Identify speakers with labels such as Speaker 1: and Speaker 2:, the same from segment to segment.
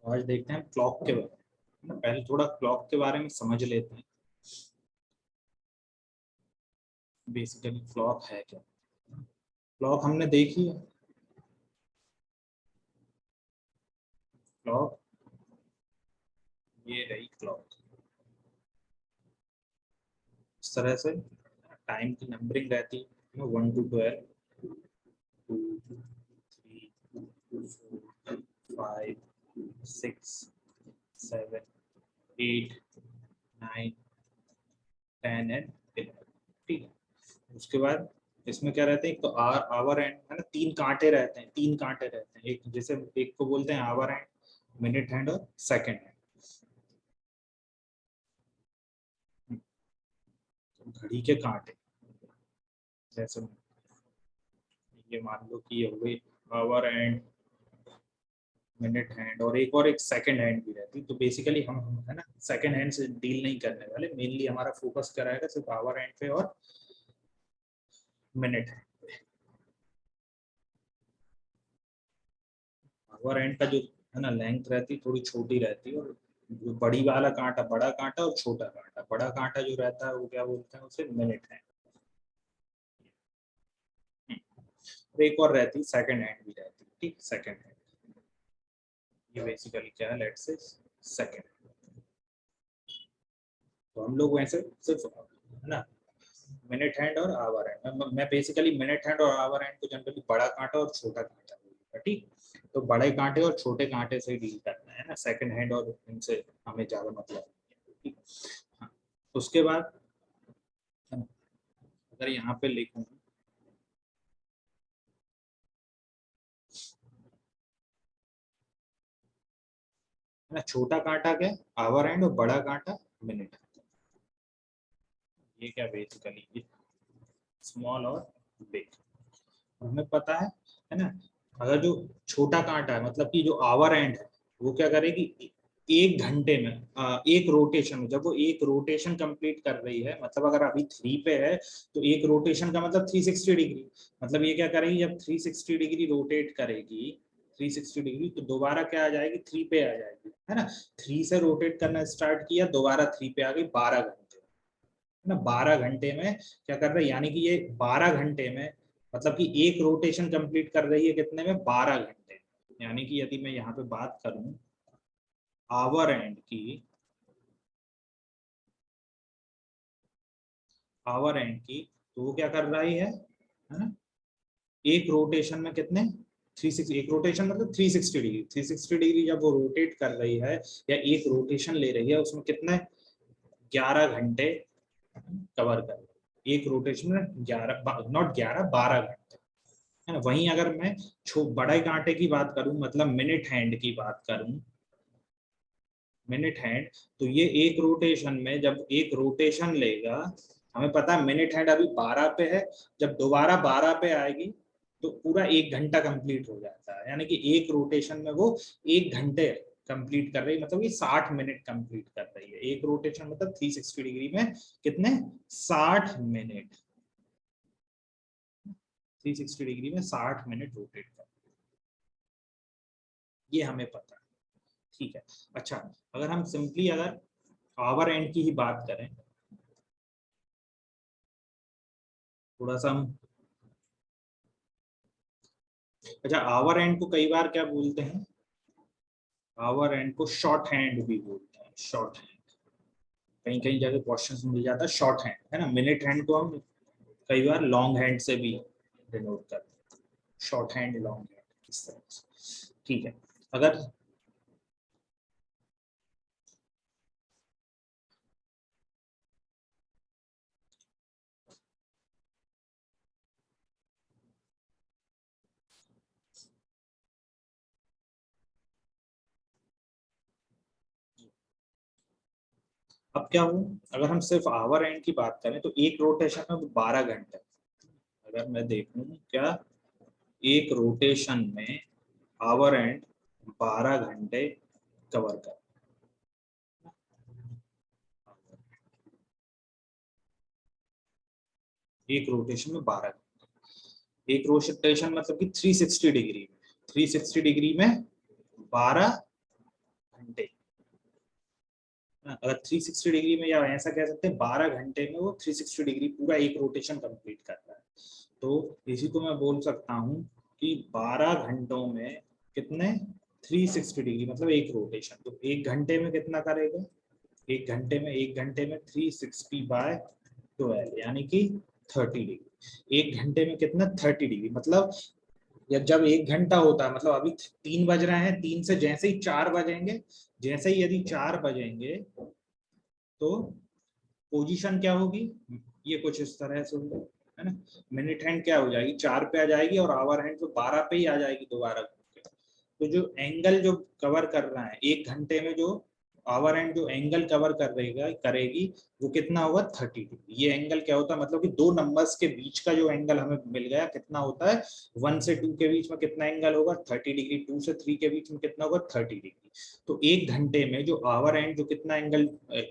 Speaker 1: आज देखते हैं क्लॉक के बारे में। पहले थोड़ा क्लॉक के बारे में समझ लेते हैं। बेसिकली क्लॉक है क्या? क्लॉक हमने देखी है। क्लॉक, ये रही क्लॉक। इस तरह से टाइम की नंबरिंग रहती है, 1 to 12, 2, 3, 4, 5, 6, 7, 8, 9, 10 एंड 11। ठीक है। उसके बाद इसमें क्या रहते हैं, एक तो आवर एंड है ना, तीन कांटे रहते हैं, तीन कांटे रहते हैं। एक जैसे एक को बोलते हैं आवर एंड, मिनट हैंड और सेकंड हैंड। घड़ी के कांटे, जैसे ये मान लो कि ये हो गई आवर एंड, मिनट हैंड, और एक सेकंड हैंड भी रहती। तो बेसिकली हम है ना सेकंड हैंड से डील नहीं करने वाले। मेनली हमारा फोकस कराएगा सिर्फ आवर हैंड पे और मिनट हैंड पे। आवर हैंड का जो है ना लेंथ रहती थोड़ी छोटी रहती है, और जो बड़ी वाला कांटा, बड़ा कांटा और छोटा कांटा, बड़ा कांटा जो रहता है वो क्या बोलते हैं, उसे मिनट हैंड। और एक और रहती सेकंड हैंड भी रहती, ठीक, सेकंड हैंड। ये बेसिकली क्या है, लेट्स से सेकंड। तो हम लोग वैसे सिर्फ है ना मिनट हैंड और आवर हैंड, मैं बेसिकली मिनट हैंड और आवर हैंड को जनरली बड़ा कांटा और छोटा कांटा बोलूंगा। ठीक, तो बड़े कांटे और छोटे कांटे से डील करना है ना, सेकंड हैंड और इनसे हमें ज्यादा मतलब नहीं है। ठीक, हाँ। उसके बाद है ना, अगर यहाँ पे लिखूं है ना, छोटा कांटा क्या, आवर हैंड, और बड़ा कांटा मिनट। ये क्या बेसिकली स्मॉल और बिग। हमें पता है ना, अगर जो छोटा कांटा है मतलब कि जो आवर एंड है, वो क्या करेगी, 1 घंटे में एक रोटेशन में, जब वो एक रोटेशन कंप्लीट कर रही है, मतलब अगर अभी 3 पे है तो एक रोटेशन का मतलब 360 डिग्री। मतलब ये क्या करेगी, जब 360 डिग्री रोटेट करेगी, 360 डिग्री, तो दोबारा क्या आ जाएगी, 3 पे आ जाएगी है ना। 3 से रोटेट करना स्टार्ट किया, दोबारा 3 पे आ गई, 12 घंटे है ना। 12 घंटे में क्या कर रहे हैं, यानी कि ये 12 घंटे में, मतलब कि एक रोटेशन कंप्लीट कर रही है कितने में, 12 घंटे। यानी कि यदि मैं यहाँ पे बात करूं आवर एंड की, आवर एंड की, तो वो क्या कर रही है ना, एक रोटेशन में कितने, 360, एक रोटेशन मतलब 360 डिग्री, 360 डिग्री जब वो रोटेट कर रही है या एक रोटेशन ले रही है, उसमें कितने, 11 घंटे कवर कर, एक रोटेशन में 11, नॉट 11, 12 घंटे है ना। वहीं अगर मैं बड़े कांटे की बात करूं, मतलब मिनट हैंड की बात करूं, मिनट हैंड, तो ये एक रोटेशन में जब एक रोटेशन लेगा, हमें पता है मिनट हैंड अभी 12 पे है, जब दोबारा 12 पे आएगी तो पूरा 1 घंटा कंप्लीट हो जाता है। यानी कि एक रोटेशन में वो 1 घंटे कंप्लीट कर रही है, मतलब ये 60 मिनट कंप्लीट कर रही है। एक रोटेशन मतलब 360 डिग्री में कितने, 60 मिनट, 360 डिग्री में 60 मिनट रोटेट कर, ये हमें पता है। ठीक है। अच्छा, अगर हम सिंपली अगर आवर एंड की ही बात करें, थोड़ा सा हम, अच्छा आवर एंड को कई बार क्या बोलते हैं, आवर एंड को शॉर्ट हैंड भी बोलते हैं, शॉर्ट हैंड। कहीं कहीं जगह क्वेश्चन मिल जाता है शॉर्ट हैंड है ना। मिनट हैंड को हम कई बार लॉन्ग हैंड से भी डिनोट करते हैं, शॉर्ट हैंड, लॉन्ग हैंड, इस तरह से। ठीक है। अगर अब क्या हो, अगर हम सिर्फ आवर एंड की बात करें तो एक रोटेशन में 12 घंटे, अगर मैं देखूं क्या, एक रोटेशन में आवर एंड 12 घंटे कवर कर, एक रोटेशन में 12, एक रोटेशन मतलब कि 360 डिग्री, 360 डिग्री में 12 अगर 360 डिग्री में, या ऐसा कह सकते हैं 12 घंटे में वो 360 डिग्री पूरा एक रोटेशन कंप्लीट कर रहा है। तो इसी को मैं बोल सकता हूँ कि 12 घंटों में कितने 360 डिग्री मतलब एक रोटेशन। तो एक घंटे में कितना करेगा, एक घंटे में 360/12 यानी कि 30 डिग्री। एक घंटे में कितना 30 डिग्री मतलब, या जब एक घंटा होता है मतलब अभी 3 बज रहे हैं, 3 से जैसे ही 4 बजेंगे, जैसे ही यदि 4 बजेंगे तो पोजीशन क्या होगी, ये कुछ इस तरह से होगा, है ना। मिनट हैंड क्या हो जाएगी 4 पे आ जाएगी, और आवर हैंड तो 12 पे ही आ जाएगी दोबारा। तो जो एंगल जो कवर कर रहा है एक घंटे में, जो आवर एंड जो एंगल कवर कर रहेगा करेगी, वो कितना होगा 30 डिग्री। ये एंगल क्या होता है मतलब कि दो नंबर्स के बीच का जो एंगल हमें मिल गया कितना होता है, 1 से 2 के बीच में कितना एंगल होगा 30 डिग्री, 2 से 3 के बीच में कितना होगा 30 डिग्री। तो एक घंटे में जो आवर एंड जो कितना एंगल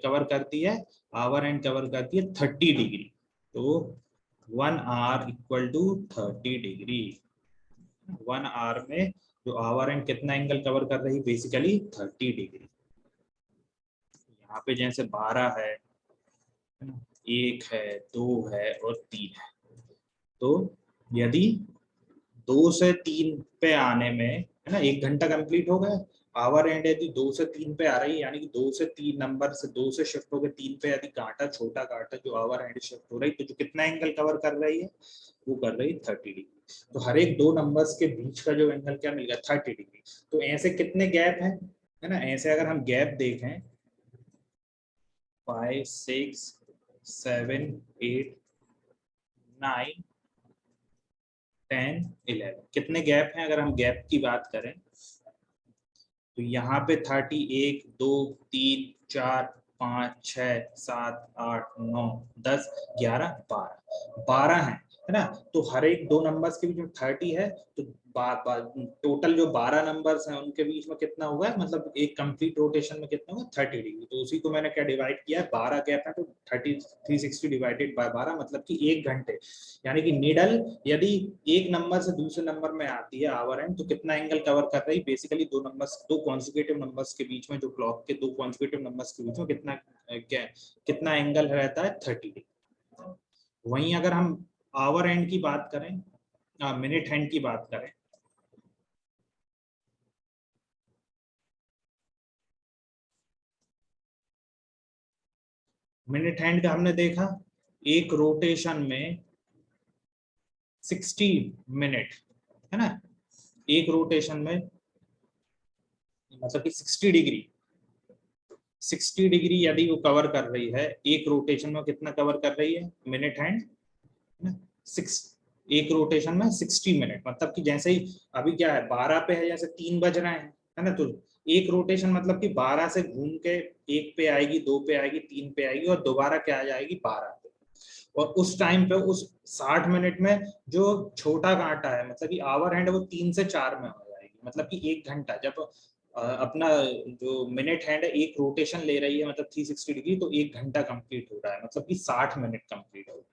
Speaker 1: कवर करती है, आवर एंड कवर करती है 30 डिग्री। तो 1 hour equal to 30 degree. 1 hour में जो आवर एंड कितना एंगल कवर कर रही है, बेसिकली 30 डिग्री। यहाँ पे जैसे 12 है, 1 है, 2 है और 3 है। तो यदि 2 से 3 पे आने में, है ना, 1 घंटा कंप्लीट हो गया। आवर एंड यदि 2 से 3 पे आ रही है, यानी कि 2 से 3 नंबर से 2 से शिफ्ट होकर 3 पे यदि कांटा छोटा कांटा जो आवर एंड शिफ्ट हो रही, तो जो कितना एंगल कवर कर रही है, वो कर रही है 30 डिग्री। तो हर एक दो नंबर्स के बीच का जो एंगल क्या मिल गया 30 डिग्री। तो ऐसे कितने गैप है ना, ऐसे अगर हम गैप देखें 5 6 7 8 9 10 11, कितने गैप हैं अगर हम गैप की बात करें, तो यहाँ पे 30 1 2 3 4 5 6 7 8 9 10 11 12 है ना। तो हर एक दो नंबर्स के बीच में 30 है, तो टोटल जो 12 नंबर्स हैं उनके बीच में कितना हुआ है, मतलब एक कंप्लीट रोटेशन में कितना हुआ 30 डिग्री। तो उसी को मैंने क्या डिवाइड किया है, 12 गैप है तो 30 360 डिवाइडेड बाय 12 मतलब कि 1 घंटे। यानी कि नीडल यदि एक नंबर से दूसरे नंबर में आती है आवर एंड, तो कितना एंगल कवर कर रही है, बेसिकली दो नंबर्स, दो कॉन्जिक्यूटिव नंबर्स के बीच में, जो क्लॉक के दो कॉन्जिक्यूटिव नंबर्स के बीच में कितना एंगल रहता है 30 डिग्री। वहीं अगर हम आवर एंड की बात करें, मिनट हैंड की बात करें, मिनट हैंड का हमने देखा एक रोटेशन में 60 मिनट, है ना। एक रोटेशन में मतलब कि 60 डिग्री, 60 डिग्री यदि वो कवर कर रही है एक रोटेशन में, कितना कवर कर रही है मिनट हैंड, सिक्स, एक रोटेशन में 60 मिनट। मतलब कि जैसे ही अभी क्या है 12 पे है, जैसे 3 बज रहे हैं, है ना, तो एक रोटेशन मतलब कि 12 से घूम के 1 पे आएगी, 2 पे आएगी, 3 पे आएगी और दोबारा क्या आ जाएगी 12 पे। और उस टाइम पे उस 60 मिनट में जो छोटा कांटा है मतलब कि आवर हैंड, वो 3 से 4 में हो जाएगी। मतलब कि 1 घंटा जब अपना जो मिनट हैंड है एक रोटेशन ले रही है मतलब 360 डिग्री, तो 1 घंटा कंप्लीट हो रहा है, मतलब कि 60 मिनट कंप्लीट हो रहा है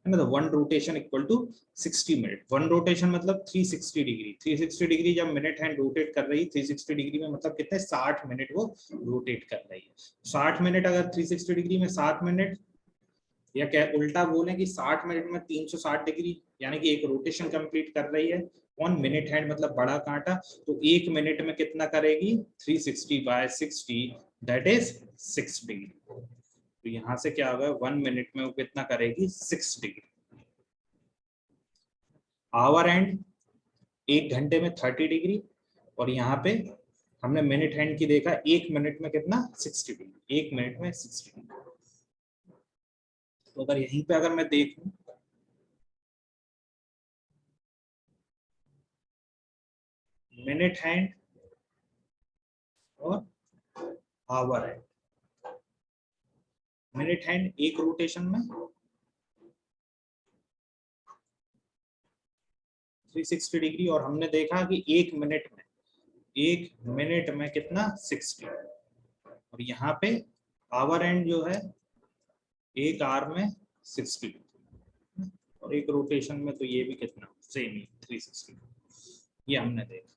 Speaker 1: ना। तो 1 rotation equal to 60 minute. 1 rotation मतलब 360 डिग्री। 360 डिग्री जब मिनट हैंड रोटेट कर रही है 360 डिग्री में, मतलब कितने 60 मिनट वो रोटेट कर रही है। 60 मिनट अगर 360 डिग्री में 7 मिनट, या क्या उल्टा बोलें कि 60 मिनट में 360 डिग्री, यानी कि एक रोटेशन कंप्लीट कर रही है ऑन मिनट हैंड मतलब बड़ा कांटा। तो 1 मिनट में कितना करेगी 360/60, दैट इज 6 डिग्री। तो यहाँ से क्या होगा 1 मिनट में वो कितना करेगी 6 डिग्री। आवर एंड 1 घंटे में 30 डिग्री, और यहाँ पे हमने मिनट हैंड की देखा 1 मिनट में कितना 60 डिग्री, 1 मिनट में 60 डिग्री। तो अगर यहीं पे अगर मैं देखूं मिनट हैंड और आवर हैंड, मिनट हैंड एक रोटेशन में 360 डिग्री, और हमने देखा कि 1 मिनट में कितना 60। और यहाँ पे आवर एंड जो है 1 आवर में 60, और एक रोटेशन में तो ये भी कितना सेम ही 360। ये हमने देखा।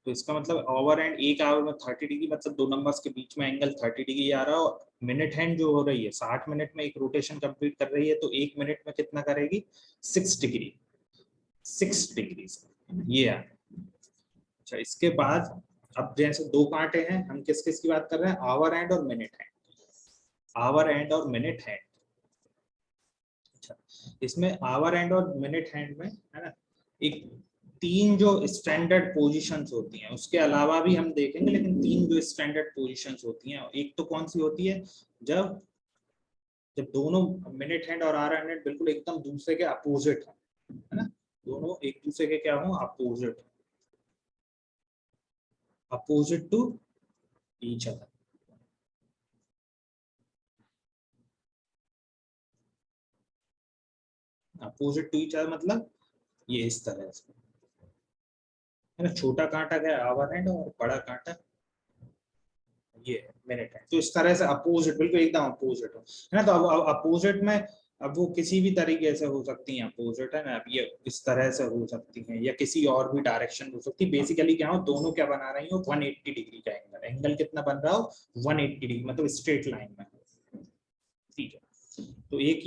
Speaker 1: तो इसका मतलब ओवर हैंड एक आवर में 30 डिग्री, मतलब दो नंबर्स के बीच में एंगल 30 डिग्री आ रहा है। और मिनट हैंड जो हो रही है 60 मिनट में एक रोटेशन कंप्लीट कर रही है, तो एक मिनट में कितना करेगी, 6 डिग्री, 6 डिग्री ये है। अच्छा, इसके बाद अब जैसे दो कांटे हैं, हम किस किस की बात कर रहे हैं, आवर हैंड और मिनट हैंड, आवर हैंड और मिनट हैंड। अच्छा, इसमें आवर हैंड और मिनट हैंड में है ना, एक तीन जो स्टैंडर्ड पोजीशंस होती हैं, उसके अलावा भी हम देखेंगे, लेकिन तीन जो स्टैंडर्ड पोजीशंस होती हैं, एक तो कौन सी होती है, जब जब दोनों मिनट हैंड और आवर हैंड बिल्कुल एकदम दूसरे के अपोजिट है ना, दोनों एक दूसरे के क्या हो, opposite, opposite to each other. Opposite to each other मतलब ये इस तरह से है ना, छोटा कांटा क्या है, आवर हैंड, और बड़ा कांटा ये मिनट है। तो इस तरह से अपोजिट, बिल्कुल एकदम अपोजिट हो, है ना। तो अब अपोजिट में अब वो किसी भी तरीके से हो सकती है अपोजिट, है ना। अब ये इस तरह से हो सकती है या किसी और भी डायरेक्शन हो सकती है। बेसिकली क्या हो, दोनों क्या बना रही हो, 180 डिग्री का एंगल, एंगल कितना बन रहा हो, 180 डिग्री, मतलब स्ट्रेट लाइन में। ठीक है, तो एक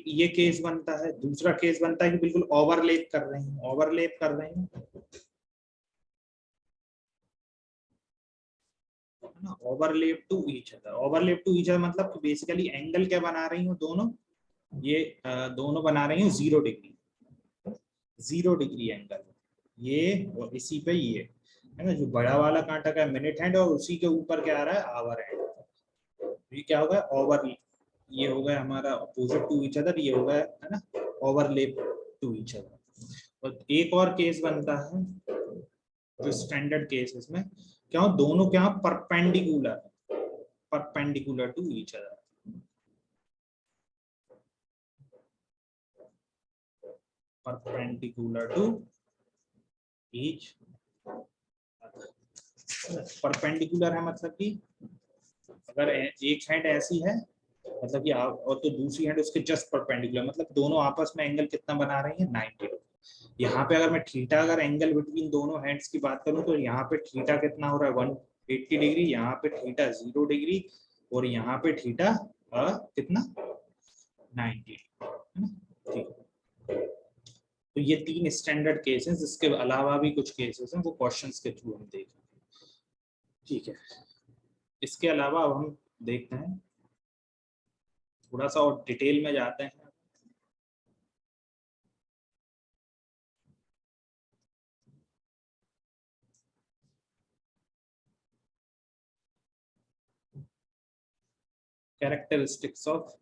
Speaker 1: ये केस बनता है। दूसरा केस बनता है कि बिल्कुल ओवरलैप कर रही हूँ, ओवरलैप कर रही हूँ, overlap to each other. Overlap to each other मतलब बेसिकली एंगल क्या बना रही हूँ दोनों, ये दोनों बना रही हूँ 0 डिग्री, 0 डिग्री एंगल, ये और इसी पे ये है ना। जो बड़ा वाला कांटा का मिनट हैंड, और उसी के ऊपर क्या आ रहा है, आवर हैंड। ये क्या होगा, ओवर, ये हो गया हमारा अपोजिट टू ईच अदर, ये हो गया है ना ओवरलैप टू ईच अदर। और एक और केस बनता है जो स्टैंडर्ड केस, इसमें क्या हो, दोनों क्या perpendicular, perpendicular to each other, perpendicular to each other. Perpendicular है मतलब कि अगर एक हैंड ऐसी है, मतलब कि और तो दूसरी हैंड उसके जस्ट परपेंडिकुलर, मतलब दोनों आपस में एंगल कितना बना रही है, 90 डिग्री। यहाँ पे अगर मैं थीटा, अगर एंगल बिटवीन दोनों हैंड्स की बात करूं, तो यहाँ पे थीटा कितना हो रहा है, 180 डिग्री, यहाँ पे थीटा 0 डिग्री, और यहाँ पे थीटा कितना, 90, है ना। ठीक है, तो ये तीन स्टैंडर्ड केसेस, इसके अलावा भी कुछ केसेस हैं, वो क्वेश्चंस के थ्रू हम देखेंगे। ठीक है, इसके अलावा अब हम देखते हैं, थोड़ा सा और डिटेल में जाते हैं। कैरेक्टरिस्टिक्स ऑफ,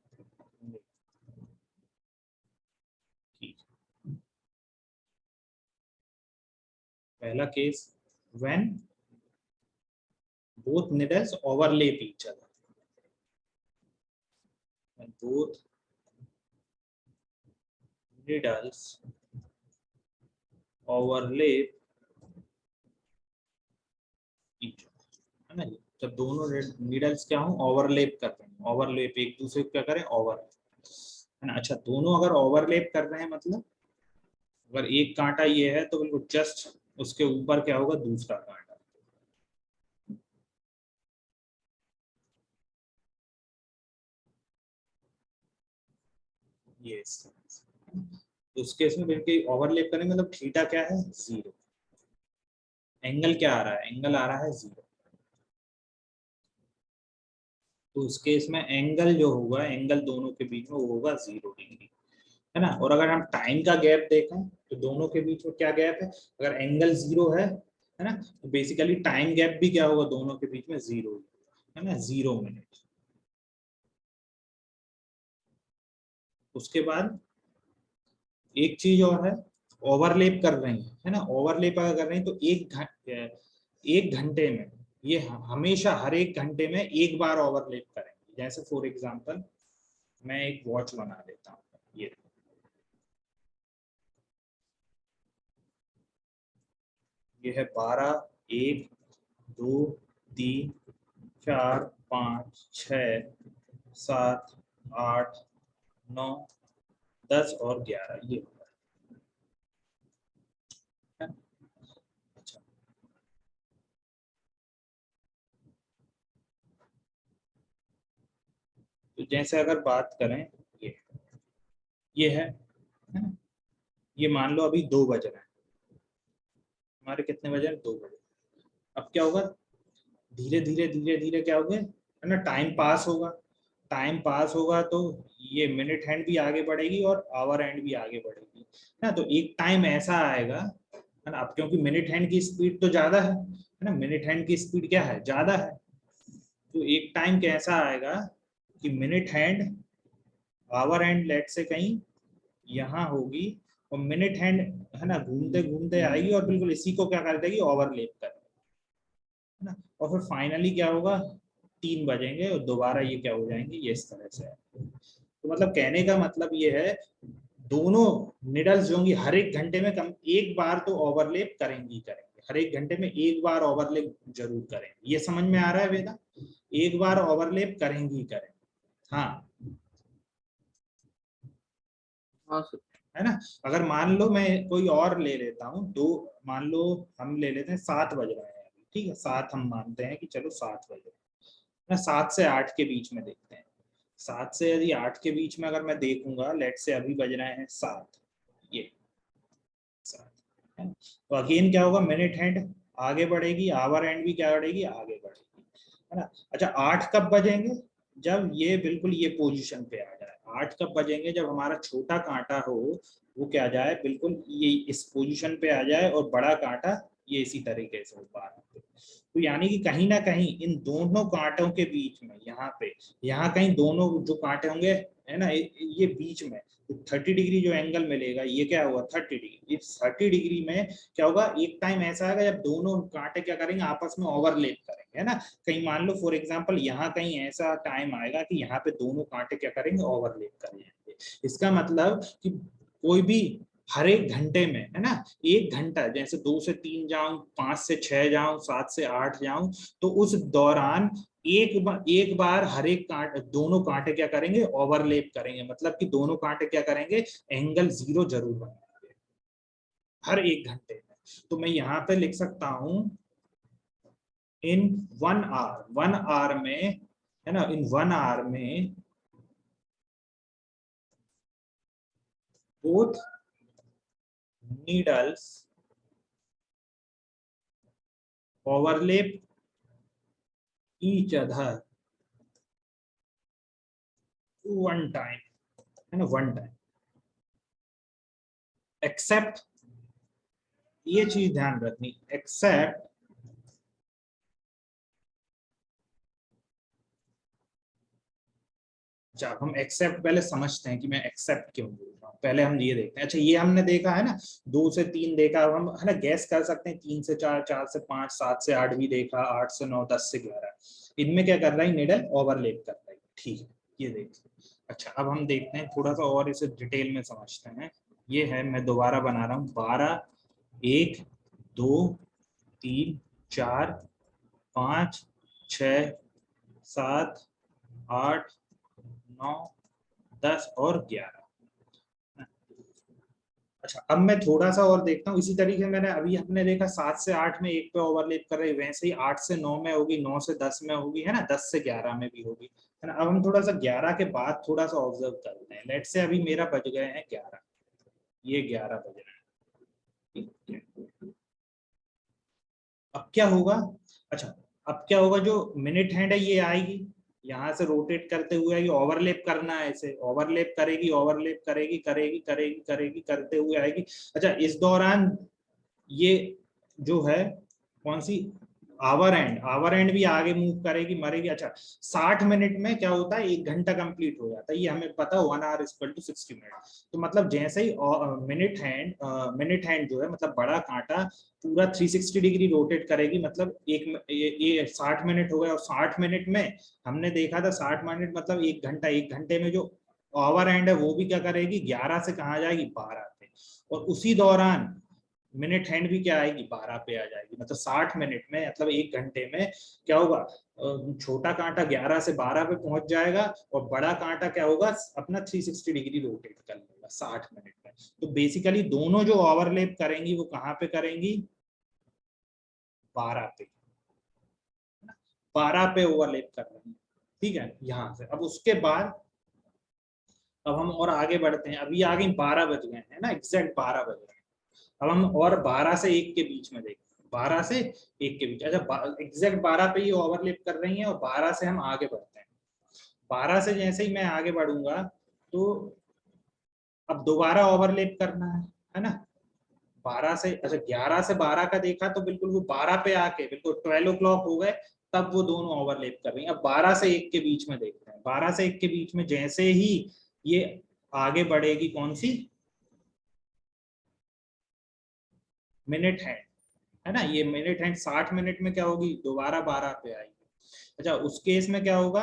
Speaker 1: पहला case, when both needles overlap each other, when both needles overlap each other, है ना। जब दोनों नीडल्स क्या हो, ओवरलैप कर रहे हैं, ओवरलैप एक दूसरे को क्या करें, ओवर, है ना। अच्छा, दोनों अगर ओवरलैप कर रहे हैं, मतलब अगर एक कांटा ये है, तो बिल्कुल जस्ट उसके ऊपर क्या होगा, दूसरा कांटा, ये इस तरह से। तो उस केस में बिल्कुल ओवरलैप करें, मतलब थीटा क्या है, 0, एंगल क्या आ रहा है, एंगल आ रहा है 0। तो उस केस में एंगल जो होगा, एंगल दोनों के बीच में वो होगा 0 डिग्री, है ना। और अगर हम टाइम का गैप देखें, तो दोनों के बीच में क्या गैप है, अगर एंगल 0 है ना, तो बेसिकली टाइम गैप भी क्या होगा, दोनों के बीच में 0, है ना, 0 मिनट। उसके बाद एक चीज और है, ओवरलैप कर रही है ना, ओवरलैप अगर कर रही है, तो एक घंटे में ये हमेशा हर एक घंटे में एक बार ओवरलैप करेंगे। जैसे फॉर एग्जांपल मैं एक वॉच बना लेता हूँ, ये है 12, 1, 2, 3, 4, 5, 6, 7, 8, 9, 10 और 11, ये है। अच्छा, तो जैसे अगर बात करें ये है ना, ये मान लो अभी 2 बज रहे हैं, हमारे कितने बजे हैं, 2 बजे। अब क्या होगा, धीरे धीरे धीरे धीरे क्या होगा है ना, टाइम पास होगा। टाइम पास होगा तो ये मिनट हैंड भी आगे बढ़ेगी और आवर हैंड भी आगे बढ़ेगी ना। तो एक टाइम ऐसा आएगा है ना, अब क्योंकि मिनट हैंड की स्पीड तो ज्यादा है ना, मिनट हैंड की स्पीड क्या है, ज्यादा है। तो एक टाइम कैसा आएगा कि minute hand hour hand late से कहीं यहाँ होगी, और मिनट हैंड है ना घूमते घूमते आएगी और बिल्कुल इसी को क्या कर देगी, ओवरलैप कर देगी है ना। और फिर फाइनली क्या होगा, 3 बजेंगे और दोबारा ये क्या हो जाएंगे, ये इस तरह से। तो मतलब कहने का मतलब ये है, दोनों निडल्स जो होंगी हर एक घंटे में कम एक बार तो ओवरलैप करेंगी करेंगे, हर एक घंटे में एक बार ओवरलैप जरूर करेंगे। ये समझ में आ रहा है वेदा, एक बार ओवरलैप करेंगी करेंगे। हाँ
Speaker 2: हाँ सर।
Speaker 1: है ना। अगर मान लो मैं कोई और ले लेता हूँ, दो मान लो हम ले लेते हैं 7 बज रहे हैं अभी, ठीक है 7 हम मानते हैं कि चलो 7 बज रहे हैं ना, 7 से 8 के बीच में देखते हैं। 7 से यदि 8 के बीच में अगर मैं देखूंगा, लेट से अभी बज रहे हैं 7, ये 7 है ना? तो अगेन क्या होगा, मिनट हैंड आगे बढ़ेगी, आवर हैंड भी क्या बढ़ेगी, आगे बढ़ेगी है ना। अच्छा 8 कब बजेंगे, जब ये बिल्कुल ये पोजीशन पे आ जाए। 8 कब बजेंगे, जब हमारा छोटा कांटा हो वो क्या जाए, बिल्कुल ये इस पोजीशन पे आ जाए, और बड़ा कांटा ये इसी तरीके से बाहर पे। तो यानी कि कहीं ना कहीं इन दोनों कांटों के बीच में, यहाँ कहीं दोनों जो कांटे होंगे है ना, ये बीच में तो 30 डिग्री जो एंगल मिलेगा, ये क्या हुआ 30 डिग्री। इस 30 डिग्री में क्या होगा, एक टाइम ऐसा आएगा जब दोनों कांटे क्या करेंगे, आपस में ओवरलैप करेंगे है ना। कहीं मान लो फॉर एग्जांपल यहाँ कहीं ऐसा टाइम आएगा कि यहाँ पे दोनों कांटे क्या करेंगे, ओवरलैप करेंगे। इसका मतलब कि कोई भी हर एक घंटे में है ना, एक घंटा जैसे 2 से 3 जाऊं, 5 से 6 जाऊं, 7 से 8 जाऊं, तो उस दौरान एक बार हर एक दोनों कांटे क्या करेंगे, ओवरलैप करेंगे। मतलब कि दोनों कांटे क्या करेंगे, एंगल 0 जरूर बनाएंगे हर एक घंटे में। तो मैं यहाँ पे लिख सकता हूं इन 1 आवर में है ना, इन 1 आवर में both needles overlap each other one time है ना, one time, except ये चीज ध्यान रखनी, except अच्छा हम एक्सेप्ट पहले समझते हैं कि मैं एक्सेप्ट क्यों बोल रहा हूँ, पहले हम ये देखते हैं। अच्छा ये हमने देखा है ना, 2 से 3 देखा, अब हम है ना गैस कर सकते हैं, 3 से 4, 4 से 5, 7 से 8 भी देखा, 8 से 9, 10 से 11, इनमें क्या कर रहा है, निडल ओवरलैप कर रहा है। ठीक है ये देखिए। अच्छा अब हम देखते हैं थोड़ा सा और इसे डिटेल में समझते हैं। ये है, मैं दोबारा बना रहा हूँ, 12, 1, 2, 3, 4, 5, 6, 7, 8, 9, 10 और 11। अच्छा अब मैं थोड़ा सा और देखता हूँ, इसी तरीके से मैंने अभी हमने देखा 7 से 8 में एक पे ओवरलैप कर रही, वैसे ही 8 से 9 में होगी, 9 से 10 में होगी है ना, 10 से 11 में भी होगी है ना। अब हम थोड़ा सा 11 के बाद थोड़ा सा ऑब्जर्व करते हैं। लेट से अभी मेरा बज गए हैं 11, ये 11 बज रहे हैं। अब क्या होगा, अच्छा अब क्या होगा, जो मिनट हैंड है ये आएगी यहाँ से रोटेट करते हुए आएगी, ओवरलैप करना है, ऐसे ओवरलैप करेगी, ओवरलैप करेगी, करेगी करेगी करेगी करते हुए आएगी। अच्छा इस दौरान ये जो है कौन सी, आवर एंड भी आगे मूव करेगी, मरेगी। अच्छा 60 मिनट में क्या होता है, 1 घंटा कंप्लीट हो जाता है, ये हमें पता, 1 आवर इक्वल टू 60 मिनट। तो मतलब जैसे ही मिनट हैंड जो है, मतलब बड़ा कांटा पूरा 360 डिग्री रोटेट करेगी, मतलब ये 60 मिनट हो गए, और 60 मिनट में हमने देखा था 60 मिनट मतलब 1 घंटा, 1 घंटे में जो ओवर एंड है वो भी क्या करेगी, 11 से कहा जाएगी 12 पे, और उसी दौरान मिनट हैंड भी क्या आएगी, 12 पे आ जाएगी। मतलब 60 मिनट में मतलब 1 घंटे में क्या होगा, छोटा कांटा 11 से 12 पे पहुंच जाएगा, और बड़ा कांटा क्या होगा, अपना 360 डिग्री रोटेट कर लेगा 60 मिनट में। तो बेसिकली दोनों जो ओवरलैप करेंगी वो कहाँ पे करेंगी, 12 पे, 12 पे ओवरलैप कर रही है। ठीक है, यहाँ से। अब उसके बाद अब हम और आगे बढ़ते हैं। अभी आ गई 12 बज गए हैं ना, एग्जैक्ट 12 बज गए। अब हम और 12 से 1 के बीच में देखते हैं, 12 से 1 के बीच। अच्छा, एग्जैक्ट 12 पे ही ओवरलैप कर रही हैं और 12 से हम आगे बढ़ते हैं। 12 से जैसे ही मैं आगे बढ़ूंगा तो अब दोबारा ओवरलैप करना है ना। 12 से, अच्छा 11 से 12 का देखा तो बिल्कुल वो 12 पे आके बिल्कुल 12 o'clock हो गए, तब वो दोनों ओवरलैप कर रही हैं। अब 12 से 1 के बीच में देखते हैं। 12 से 1 के बीच में जैसे ही ये आगे बढ़ेगी, कौन सी, मिनट है ना, ये मिनट हैंड 60 मिनट में क्या होगी, दोबारा 12 पे आएगी। अच्छा, उस केस में क्या होगा,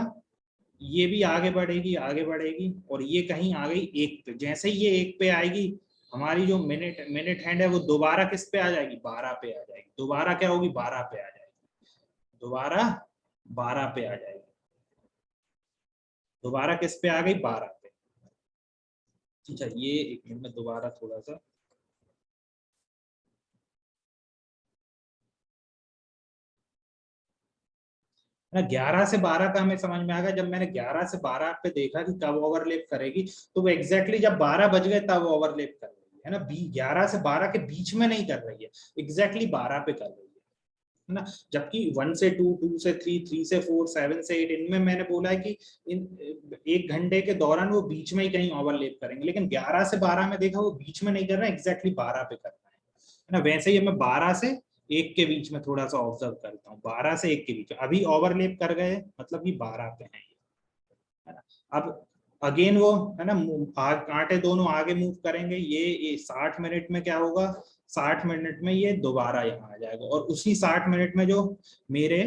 Speaker 1: ये भी आगे बढ़ेगी, आगे बढ़ेगी, और ये कहीं आ गई 1 पे। जैसे ही ये 1 पे आएगी, हमारी जो मिनट मिनट हैंड है वो दोबारा किस पे आ जाएगी, 12 पे आ जाएगी। दोबारा क्या होगी, 12 पे आ जाएगी, दोबारा 12 पे आ जाएगी, दोबारा किस पे आ गई, 12 पे। अच्छा, ये एक मिनट में दोबारा थोड़ा सा, 11 से 12 का हमें समझ में आ गया। जब मैंने 11 से 12 पे देखा कि कब ओवरलैप करेगी, तो वो एग्जैक्टली जब 12 बज गए तब ओवरलैप कर रही है ना। 11 से 12 के बीच में नहीं कर रही है, एग्जैक्टली 12 पे कर रही है ना। जबकि 1 से 2, 2 से 3, 3 से 4, 7 से 8, इनमें मैंने बोला है कि इन 1 घंटे के दौरान वो बीच में ही कहीं ओवरलैप करेंगे, लेकिन 11 से 12 में देखा वो बीच में नहीं कर रहा है, एग्जैक्टली 12 पे कर रहा है ना। वैसे ही मैं 12 से 1 के बीच में थोड़ा सा ऑब्जर्व करता हूँ। 12 से 1 के बीच अभी ओवरलैप कर गए, मतलब ये 12 पे है ना। अब अगेन वो है ना, कांटे दोनों आगे मूव करेंगे। ये 60 मिनट में क्या होगा, 60 मिनट में ये दोबारा यहाँ आ जाएगा, और उसी 60 मिनट में जो मेरे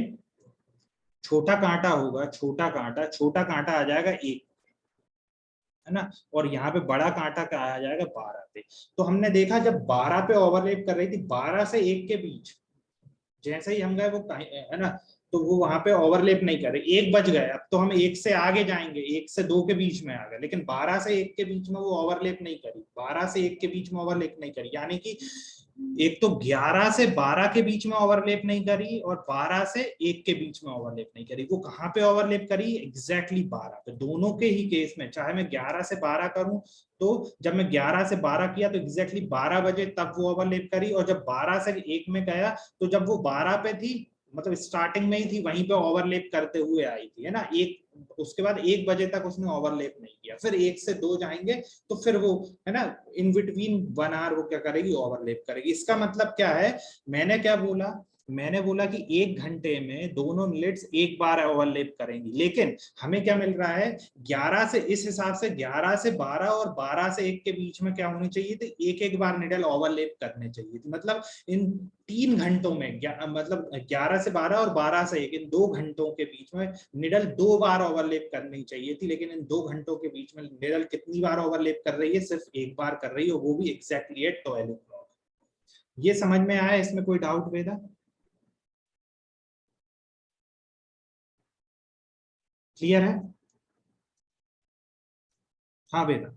Speaker 1: छोटा कांटा होगा, छोटा कांटा आ जाएगा 1, है ना। और यहाँ पे बड़ा कांटा क्या आ जाएगा, 12 पे। तो हमने देखा जब 12 पे ओवरलैप कर रही थी, 12 से 1 के बीच जैसे ही हम गए वो है ना, तो वो वहां पे ओवरलैप नहीं करे। 1 बज गए, अब तो हम 1 से आगे जाएंगे, 1 से 2 के बीच में आ गए, लेकिन 12 से 1 के बीच में वो ओवरलैप नहीं करी। 12 से 1 के बीच में ओवरलैप नहीं करी, यानी कि एक तो 11 से 12 के बीच में ओवरलैप नहीं करी, और 12 से 1 के बीच में ओवरलैप नहीं करी। वो कहाँ पे ओवरलैप करी, एग्जैक्टली 12 पे। दोनों के ही केस में, चाहे मैं 11 से 12 करूं, तो जब मैं 11 से 12 किया तो एग्जैक्टली 12 बजे तब वो ओवरलैप करी, और जब 12 से 1 में गया तो जब वो 12 पे थी, मतलब स्टार्टिंग में ही थी, वहीं पे ओवरलैप करते हुए आई थी, है ना। एक, उसके बाद 1 बजे तक उसने ओवरलैप नहीं किया। फिर 1 से 2 जाएंगे तो फिर वो है ना, इन बिटवीन 1 आवर वो क्या करेगी, ओवरलैप करेगी। इसका मतलब क्या है, मैंने क्या बोला, मैंने बोला कि 1 घंटे में दोनों मिनट्स एक बार ओवरलैप करेंगी, लेकिन हमें क्या मिल रहा है, 11 से, इस हिसाब से 11 से 12 और 12 से 1 के बीच में क्या होनी चाहिए थी, एक एक बार निडल ओवरलैप करने चाहिए थी। मतलब इन 3 घंटों में मतलब 11 से 12 और 12 से 1, इन 2 घंटों के बीच में निडल 2 बार ओवरलैप करनी चाहिए थी, लेकिन इन 2 घंटों के बीच में निडल कितनी बार ओवरलैप कर रही है, सिर्फ एक बार कर रही है, वो भी एग्जैक्टली एट 12 o'clock। ये समझ में आया, इसमें कोई डाउट वेदा, क्लियर है। हाँ वेदा,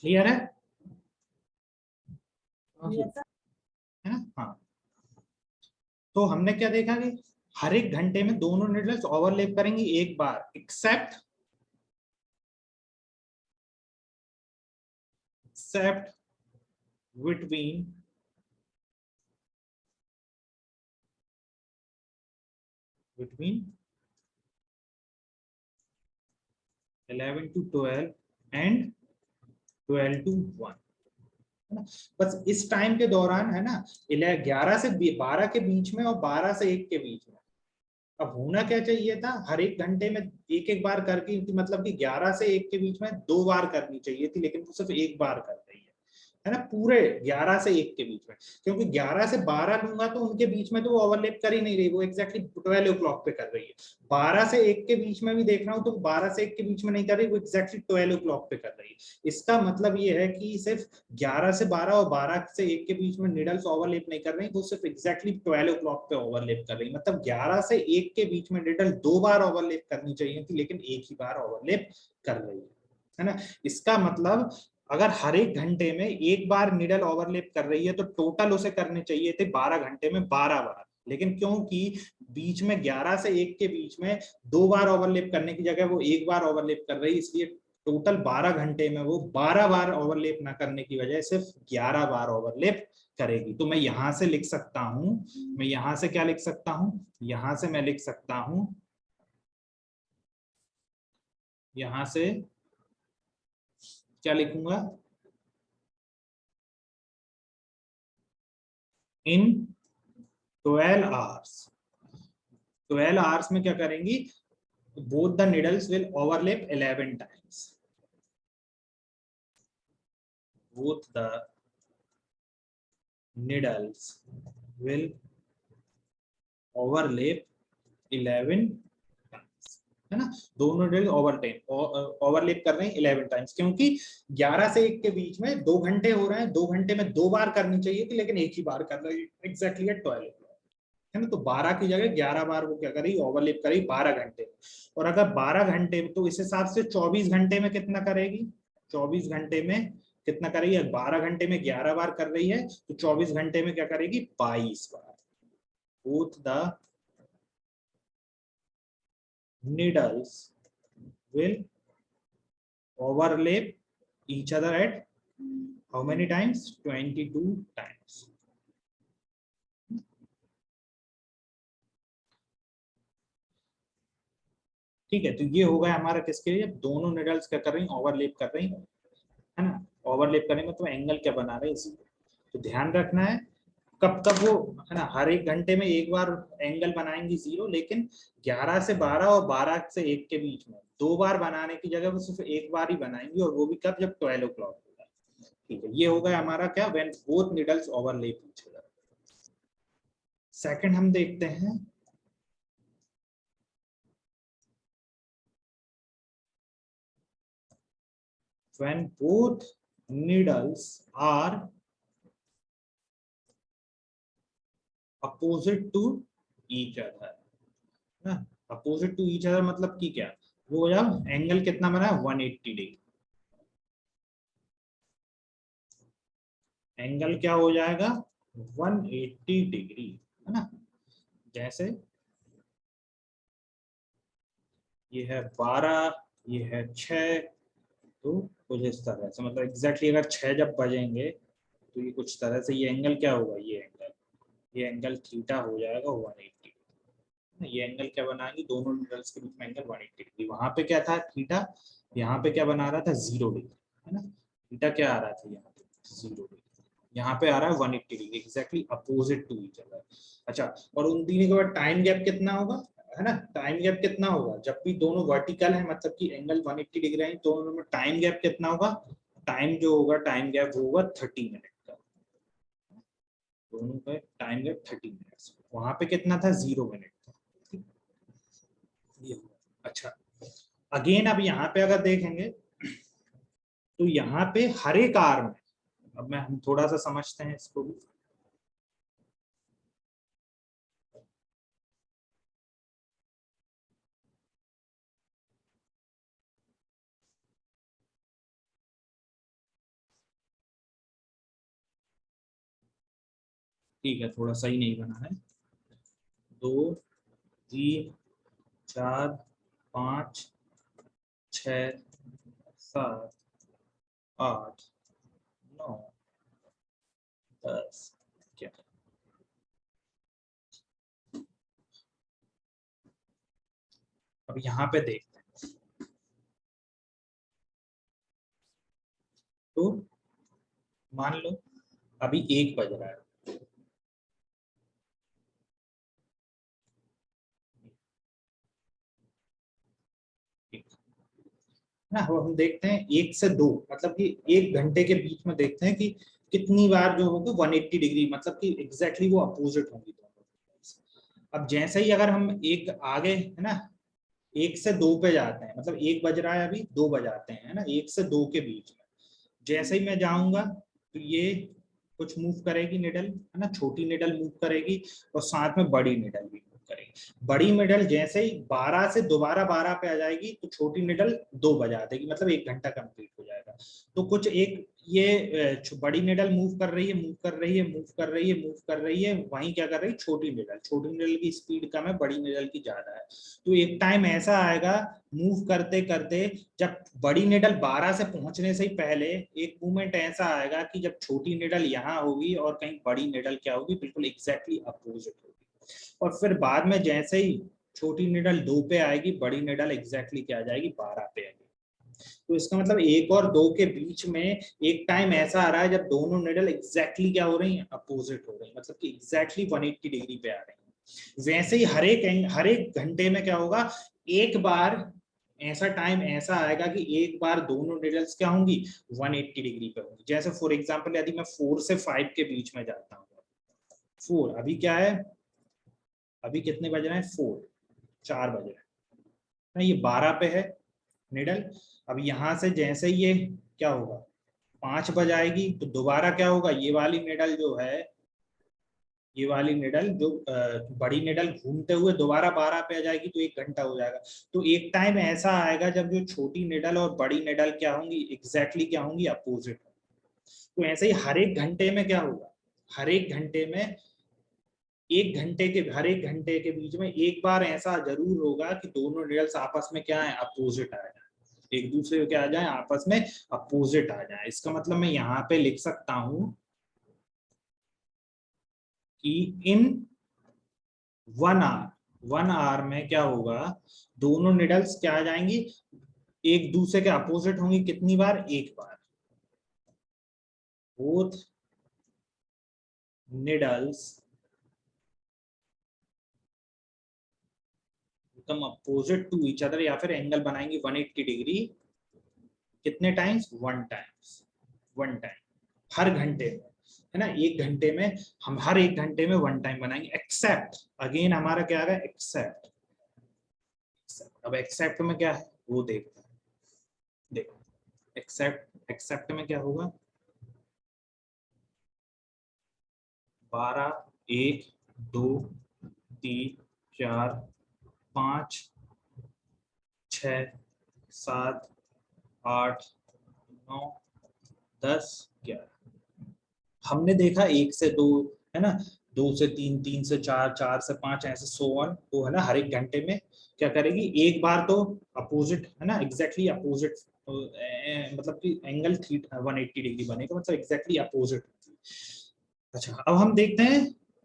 Speaker 1: क्लियर है, है ना। हाँ, तो हमने क्या देखा कि हर एक घंटे में दोनों निडल्स ओवरलैप करेंगी एक बार, except between 11 to 12 and 12 to 1, है ना। बस इस टाइम के दौरान, है ना, 11 से 12 के बीच में और 12 से 1 के बीच में, अब होना क्या चाहिए था, हर एक घंटे में एक एक बार करके, मतलब कि 11 से 1 के बीच में 2 बार करनी चाहिए थी, लेकिन वो सिर्फ एक बार कर रही है ना, पूरे 11 से 1 के बीच में। क्योंकि 11 से 12 लूंगा तो उनके बीच में तो वो ओवरलैप कर ही नहीं रही, वो एग्जैक्टली 12 o'clock पे कर रही है। 12 से 1 के बीच में भी देख रहा हूँ तो 12 से 1 के बीच में नहीं कर रही, वो एग्जैक्टली 12 o'clock पे कर रही है। इसका मतलब ये है कि सिर्फ 11 से 12 और 12 से 1 के बीच में निडल्स ओवरलैप नहीं कर रही, वो सिर्फ एग्जैक्टली 12 o'clock पे ओवरलैप कर रही। मतलब 11 से 1 के बीच में निडल 2 बार ओवरलैप करनी चाहिए थी, लेकिन एक ही बार ओवरलैप कर रही है ना। इसका मतलब अगर हर एक घंटे में एक बार निडल ओवरलैप कर रही है तो टोटल उसे करने चाहिए थे 12 घंटे में 12 बार, लेकिन क्योंकि बीच में 11 से 1 के बीच में 2 बार ओवरलैप करने की जगह वो एक बार ओवरलैप कर रही है, इसलिए टोटल 12 घंटे में वो 12 बार ओवरलैप ना करने की वजह सिर्फ 11 बार ओवरलैप करेगी। तो मैं यहां से लिख सकता हूं, मैं यहां से क्या लिख सकता हूं, यहां से मैं लिख सकता हूं, यहां से क्या लिखूंगा, इन 12 आवर्स, 12 आवर्स में क्या करेंगी, both the needles will overlap 11 times, both the needles will overlap 11 times, है ना, दोनों needles ओवरलैप कर रहे हैं 11 टाइम्स, क्योंकि 11 से 1 के बीच में 2 घंटे हो रहे हैं, 2 घंटे में 2 बार करनी चाहिए थी लेकिन एक ही बार कर रही है एग्जैक्टली एट 12, है ना। तो 12 की जगह 11 बार वो क्या करेगी, ओवरलैप करेगी 12 घंटे में। और अगर 12 घंटे तो इस हिसाब से 24 घंटे में कितना करेगी, 24 घंटे में कितना करेगी, 12 घंटे में 11 बार कर रही है तो 24 घंटे में क्या करेगी, 22 बार। Both the needles will overlap each other at how many times, 22 times। ठीक है, तो ये हो गया हमारा किसके लिए, दोनों निडल्स क्या कर रही हैं, ओवरलैप कर रही हैं, है ना। ओवरलैप करने में तो एंगल क्या बना रहे हैं, तो ध्यान रखना है कब कब वो, है ना, हर एक घंटे में एक बार एंगल बनाएंगी 0, लेकिन 11 से 12 और 12 से 1 के बीच में 2 बार बनाने की जगह वो सिर्फ एक बार ही बनाएंगी, और वो भी कब, जब 12 o'clock होगा। ठीक है, ये हो गया हमारा क्या, when both needles overlap each other. Second हम देखते हैं, when both needles are opposite to each other, ना, opposite to each other मतलब कि क्या, वो जब एंगल कितना बना है 180 डिग्री, एंगल क्या हो जाएगा 180 डिग्री, है ना। जैसे ये है 12, ये है 6, तो कुछ इस तरह से, मतलब एग्जैक्टली अगर 6 जब बजेंगे तो ये कुछ तरह से ये एंगल क्या होगा, ये एंगल थीटा हो जाएगा 180। ये एंगल क्या बनाएंगे, दोनों निडल्स के बीच में एंगल 180 डिग्री। वहां पे क्या था थीटा, यहाँ पे क्या बना रहा था 0 डिग्री, है ना। थीटा क्या आ रहा था यहाँ पे 0 डिग्री, यहाँ पे आ रहा है 180 degree, exactly opposite to each other. अच्छा, और उन तीनों के बाद टाइम गैप कितना होगा, है ना, टाइम गैप कितना होगा, जब भी दोनों वर्टिकल है मतलब कि एंगल 180 डिग्री है, दोनों में टाइम गैप कितना होगा, टाइम जो होगा, टाइम गैप होगा 30 मिनट का, दोनों का टाइम गैप 30 मिनट। वहां पे कितना था 0 मिनट था। अच्छा, अगेन अब यहाँ पे अगर देखेंगे तो यहाँ पे हर एक आर में, अब मैं हम थोड़ा सा समझते हैं इसको भी। ठीक है, थोड़ा सही नहीं बना है, 2 3 4 5 6 7 8 9 10 11। अब यहाँ पे देखते हैं, तो मान लो अभी 1 बज रहा है, ना, हम देखते हैं 1 से 2, मतलब कि 1 घंटे के बीच में देखते हैं कि कितनी बार जो होगी 180 डिग्री, मतलब कि एग्जैक्टली वो अपोजिट होंगी दोनों। अब जैसे ही अगर हम एक आगे, है ना, 1 से 2 पे जाते हैं, मतलब 1 बज रहा है अभी, 2 बजाते हैं, है ना, 1 से 2 के बीच में जैसे ही मैं जाऊंगा तो ये कुछ मूव करेगी निडल, है ना, छोटी निडल मूव करेगी और साथ में बड़ी निडल भी मूव करेगी। बड़ी निडल जैसे ही 12 से दोबारा 12 पे आ जाएगी तो छोटी निडल 2 बजा देगी, मतलब 1 घंटा कंप्लीट हो जाएगा। तो कुछ एक ये बड़ी निडल मूव कर रही है, मूव कर रही है, मूव कर रही है, मूव कर रही है, वहीं क्या कर रही है छोटी निडल की स्पीड कम है, बड़ी निडल की ज्यादा है। तो एक टाइम ऐसा आएगा मूव करते करते, जब बड़ी निडल 12 से पहुंचने से ही पहले एक मूवमेंट ऐसा आएगा कि जब छोटी निडल यहाँ होगी और कहीं बड़ी निडल क्या होगी, बिल्कुल एग्जैक्टली अपोजिट होगी। और फिर बाद में जैसे ही छोटी निडल 2 पे आएगी, बड़ी निडल एग्जैक्टली क्या आ जाएगी, 12 पे आएगी। तो इसका मतलब 1 और 2 के बीच में एक टाइम ऐसा आ रहा है जब दोनों निडल एग्जैक्टली क्या हो रही हैं, अपोजिट हो रही हैं, मतलब कि एग्जैक्टली 180 डिग्री पे आ रही हैं। वैसे ही हर एक घंटे में क्या होगा, एक बार ऐसा टाइम ऐसा आएगा कि एक बार दोनों निडल्स क्या होंगी, 180 डिग्री पे होंगी। जैसे फॉर एग्जांपल यदि मैं 4 से 5 के बीच में जाता हूँ, 4 अभी क्या है, अभी कितने बज रहे हैं, 4 बज रहे हैं, ये 12 पे है निडल। अब यहां से जैसे ये क्या होगा, 5 बजाएगी तो दोबारा क्या होगा, ये वाली निडल जो है, ये वाली निडल जो बड़ी निडल घूमते हुए दोबारा 12 पे आ जाएगी, तो 1 घंटा हो जाएगा। तो एक टाइम ऐसा आएगा जब जो छोटी निडल और बड़ी निडल क्या होंगी, एग्जैक्टली क्या होंगी, अपोजिट। तो ऐसे ही हर एक घंटे में क्या होगा, हर एक घंटे में हर एक घंटे के बीच में एक बार ऐसा जरूर होगा कि दोनों निडल्स आपस में क्या है, अपोजिट आ जाए, एक दूसरे को क्या आ जाए, आपस में अपोजिट आ जाए। इसका मतलब मैं यहाँ पे लिख सकता हूं कि इन 1 आवर में क्या होगा, दोनों निडल्स क्या आ जाएंगी, एक दूसरे के अपोजिट होंगी, कितनी बार, एक बार। Both needles become opposite to each other, या फिर एंगल बनाएंगे 180 डिग्री, कितने टाइम्स, 1 टाइम हर घंटे में, है ना। एक घंटे में हम हर एक घंटे में 1 टाइम बनाएंगे, एक्सेप्ट, अगेन हमारा क्या आ गया, एक्सेप्ट। अब एक्सेप्ट में क्या है वो देखते हैं, देखो एक्सेप्ट में क्या होगा, 12, 1, 2, 3, 4, 5, 6, 7, 8, 9, 10, 11। हमने देखा 1 से 2, है ना, 2 से 3, 3 से 4, 4 से 5, ऐसे सो ऑन। वो है ना हर एक घंटे में क्या करेगी, एक बार तो अपोजिट, है ना, एग्जैक्टली अपोजिट, मतलब कि एंगल 180 डिग्री बनेगा, मतलब एग्जैक्टली अपोजिट। अच्छा अब हम देखते हैं,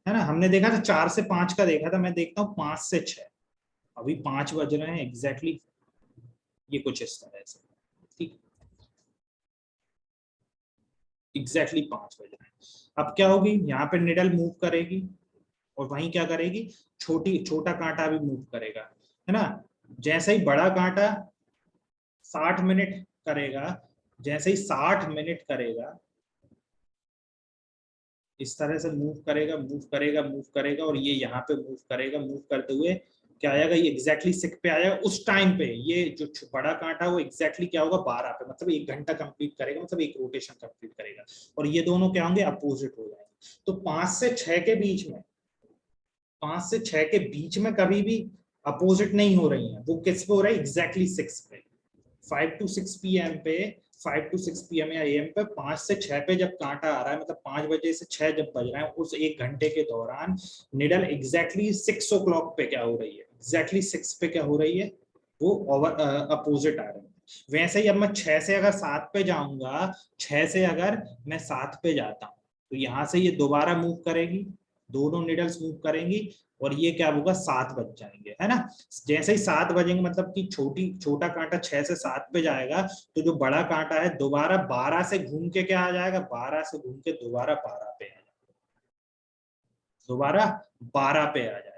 Speaker 1: है ना, हमने देखा था 4 से 5 का देखा था, मैं देखता हूँ 5 से 6, अभी 5 बज रहे हैं एग्जैक्टली, ये कुछ इस तरह से, ठीक, एग्जैक्टली 5 बज रहे हैं। अब क्या होगी, यहाँ पे निडल मूव करेगी और वहीं क्या करेगी, छोटा कांटा भी मूव करेगा, है ना। जैसे ही बड़ा कांटा 60 मिनट करेगा, जैसे ही 60 मिनट करेगा, इस तरह से मूव करेगा, मूव करेगा, मूव करेगा, और ये यहाँ पे मूव करेगा, मूव करते हुए क्या आएगा, ये एग्जैक्टली 6 पे आएगा। उस टाइम पे ये जो बड़ा कांटा वो एग्जैक्टली क्या होगा, 12 पे, मतलब 1 घंटा कंप्लीट करेगा, मतलब एक रोटेशन कंप्लीट करेगा, और ये दोनों क्या होंगे, अपोजिट हो जाएंगे। तो 5 से 6 के बीच में, 5 से 6 के बीच में कभी भी अपोजिट नहीं हो रही है, वो किस पे हो रहा है, एग्जैक्टली 6 पे, 5 to 6 पीएम पे, 5 to 6 पीएम या एएम पे, 5 से 6 पे जब कांटा आ रहा है, मतलब 5 बजे से 6 जब बज रहा है, उस 1 घंटे के दौरान निडल एग्जैक्टली 6 ओ क्लॉक पे क्या हो रही है, एग्जैक्टली 6 पे क्या हो रही है, वो ओवर अपोजिट आ रही है। वैसे ही अब मैं 6 से अगर 7 पे जाऊंगा, 6 से अगर मैं 7 पे जाता हूँ, तो यहाँ से ये दोबारा मूव करेगी, दोनों निडल्स मूव करेंगी, और ये क्या होगा, 7 बज जाएंगे, है ना। जैसे ही 7 बजेंगे, मतलब कि छोटा कांटा 6 से 7 पे जाएगा, तो जो बड़ा कांटा है दोबारा 12 से घूम के क्या आ जाएगा, 12 से घूम के दोबारा 12 पे आ जाएगा, दोबारा 12 पे आ जाएगा।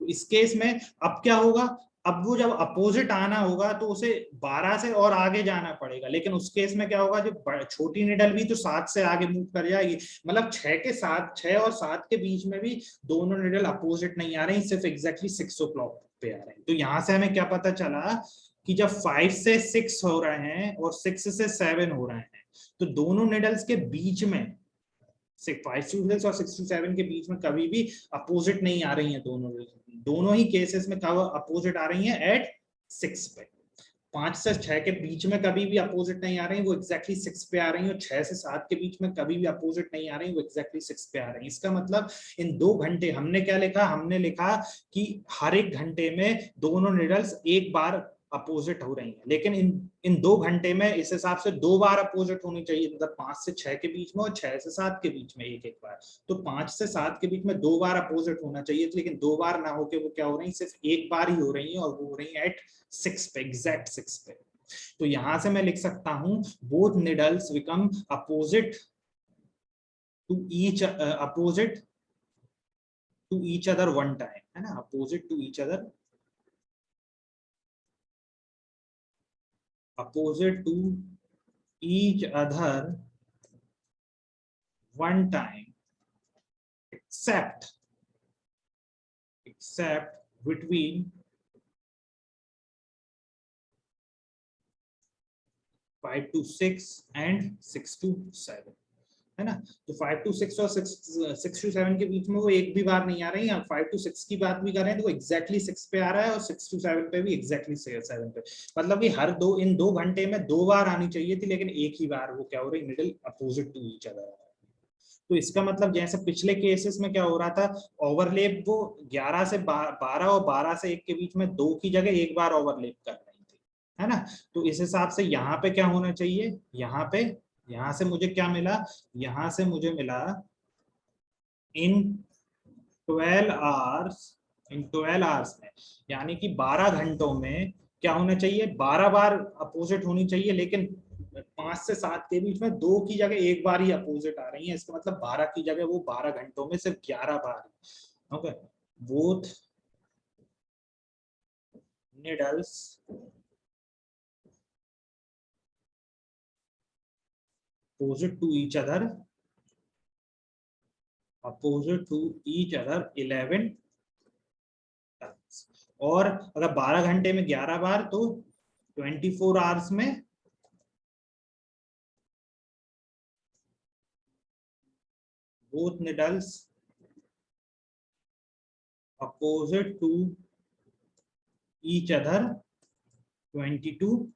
Speaker 1: तो इस केस में अब क्या होगा, अब वो जब अपोजिट आना होगा तो उसे 12 से और आगे जाना पड़ेगा, लेकिन उस केस में क्या होगा, जो छोटी निडल भी तो 7 से आगे मूव कर जाएगी, मतलब 6 और 7 के बीच में भी दोनों निडल अपोजिट नहीं आ रही, सिर्फ एग्जैक्टली 6 ओ क्लॉक पे आ रहे हैं। तो यहां से हमें क्या पता चला कि जब 5 से 6 हो रहे हैं और 6 से 7 हो रहे हैं, तो दोनों निडल्स के बीच में 5 to 6 और 6 to 7 के बीच में कभी भी अपोजिट नहीं आ रही हैं, दोनों ही केसेस में कब अपोजिट आ रही हैं, एट 6 पे। 5 से 6 के बीच में कभी भी अपोजिट नहीं आ रही, वो एग्जैक्टली 6 पे आ रही है, और 6 से 7 के बीच में कभी भी अपोजिट नहीं आ रही, वो एग्जैक्टली 6 पे आ रही है। इसका मतलब इन 2 घंटे हमने क्या लिखा, हमने लिखा कि हर एक घंटे में दोनों निडल्स एक बार अपोजिट हो रही हैं, लेकिन इन 2 घंटे में इस हिसाब से 2 बार अपोजिट होनी चाहिए, मतलब 5 से 6 के बीच में और 6 से 7 के बीच में एक एक बार। तो 5 से 7 के बीच में 2 बार अपोजिट होना चाहिए, लेकिन 2 बार ना होके वो क्या हो रही है, सिर्फ एक बार ही हो रही है, और वो हो रही है एट 6 पे, एग्जैक्ट 6 पे। तो यहां से मैं लिख सकता हूं both needles become opposite to each other one time, है ना, opposite to each other, opposite to each other one time, except between 5 to 6 and 6 to 7, है ना। तो 5 to 6 और 6 to 7 के बीच में वो एक भी बार नहीं आ रही है। 5 to 6 की बात भी कर रहे हैं तो वो एग्जैक्टली 6 पे आ रहा है, और 6 to 7 पे भी एग्जैक्टली 7 पे। मतलब कि हर इन 2 घंटे में 2 बार आनी चाहिए थी, लेकिन एक ही बार वो क्या हो रही, needle opposite to each other. तो इसका मतलब जैसे पिछले केसेस में क्या हो रहा था, ओवरलेप वो 11 से 12 और 12 से 1 के बीच में 2 की जगह एक बार ओवरलेप कर रही थी, है ना। तो इस हिसाब से यहाँ पे क्या होना चाहिए, यहाँ से मुझे क्या मिला, यहाँ से मुझे मिला इन 12 आवर्स में, यानी कि 12 घंटों में क्या होना चाहिए, 12 बार अपोजिट होनी चाहिए, लेकिन 5 से 7 के बीच में 2 की जगह एक बार ही अपोजिट आ रही है। इसका मतलब 12 की जगह वो 12 घंटों में सिर्फ 11 बार। Okay, both needles opposite to each other 11 times, और अगर 12 घंटे में 11 बार तो 24 आवर्स में both needles opposite to each other 22